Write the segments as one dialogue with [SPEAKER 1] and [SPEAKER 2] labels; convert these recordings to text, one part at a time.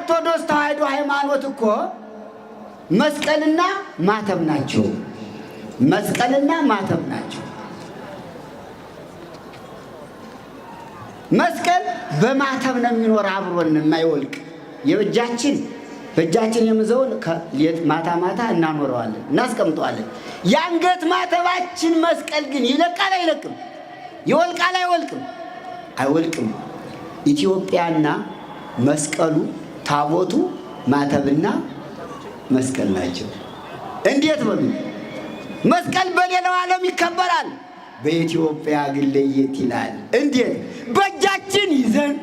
[SPEAKER 1] የኦርቶዶክስ ተዋሕዶ ሃይማኖት እኮ መስቀልና ማተብ ናቸው። መስቀልና ማተብ ናቸው። መስቀል በማተብ ነው የሚኖር አብሮን የማይወልቅ በእጃችን የምዘውን ማታ ማታ እናኖረዋለን እናስቀምጠዋለን። የአንገት ማተባችን መስቀል ግን ይለቃል አይለቅም? ይወልቃል አይወልቅም? አይወልቅም። ኢትዮጵያና መስቀሉ ታቦቱ ማተብና መስቀል ናቸው። እንዴት በሉ? መስቀል በሌላው ዓለም ይከበራል፣ በኢትዮጵያ ግን ለየት ይላል። እንዴት? በእጃችን ይዘን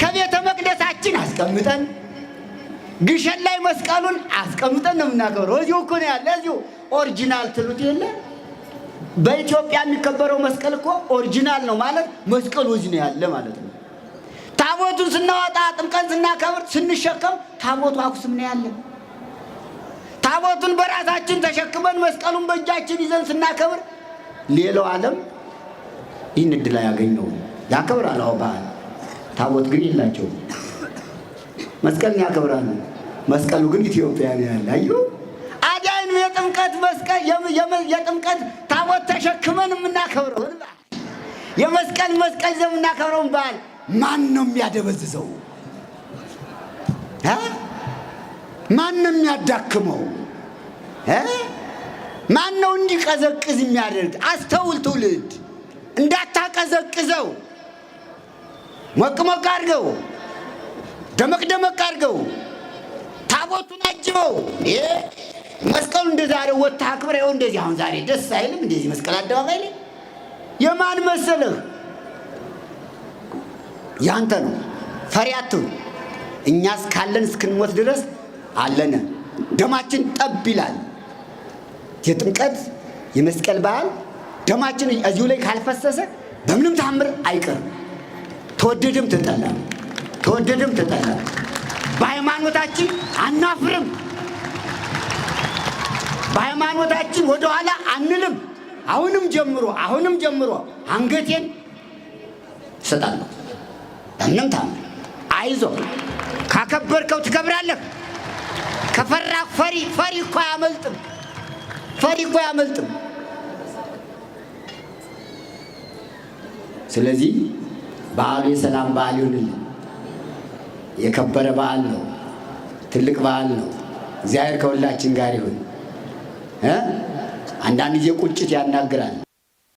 [SPEAKER 1] ከቤተ መቅደሳችን አስቀምጠን ግሸን ላይ መስቀሉን አስቀምጠን ነው የምናከብረው። እዚሁ እኮ ነው ያለ። እዚሁ ኦሪጂናል ትሉት የለ። በኢትዮጵያ የሚከበረው መስቀል እኮ ኦሪጂናል ነው ማለት መስቀሉ እዚህ ነው ያለ ማለት ነው። ታቦቱን ስናወጣ ጥምቀት ስናከብር ስንሸከም ታቦቱ አክሱም ነው ያለ። ታቦቱን በራሳችን ተሸክመን መስቀሉን በእጃችን ይዘን ስናከብር ሌላው ዓለም ይህን እድል ያገኘው ያከብራል። አዎ ባህል ታቦት ግን የላቸውም። መስቀልን ያከብራሉ። መስቀሉ ግን ኢትዮጵያ ነው ያለ። አዩ አዳይን የጥምቀት መስቀል የጥምቀት ታቦት ተሸክመን የምናከብረው የመስቀል ዘመን የምናከብረው ባህል ማን ነው የሚያደበዝዘው? ማን ነው የሚያዳክመው? ማን ነው እንዲቀዘቅዝ የሚያደርግ? አስተውል ትውልድ፣ እንዳታቀዘቅዘው። ሞቅ ሞቅ አድርገው፣ ደመቅ ደመቅ አድርገው፣ ታቦቱን አጅበው። መስቀሉ እንደ ዛሬው ወጥተህ አክብረው። እንደዚህ አሁን ዛሬ ደስ አይልም? እንደዚህ መስቀል አደባባይ ላይ የማን መሰለህ? ያንተ ነው። ፈሪ አትሁን። እኛስ ካለን እስክንሞት ድረስ አለነ። ደማችን ጠብ ይላል። የጥምቀት የመስቀል በዓል ደማችን እዚሁ ላይ ካልፈሰሰ በምንም ታምር አይቀርም። ተወደደም ተጠላ በሃይማኖታችን አናፍርም። በሃይማኖታችን ወደኋላ አንልም። አሁንም ጀምሮ አንገቴን እሰጣለሁ። በምንም ታምር አይዞ። ካከበርከው ትከብራለህ። ከፈራ ፈሪ እኮ አያመልጥም። ስለዚህ በዓሉ የሰላም በዓል ይሁንልን። የከበረ በዓል ነው። ትልቅ በዓል ነው። እግዚአብሔር ከሁላችን ጋር ይሁን። አንዳንድ ጊዜ ቁጭት ያናግራል።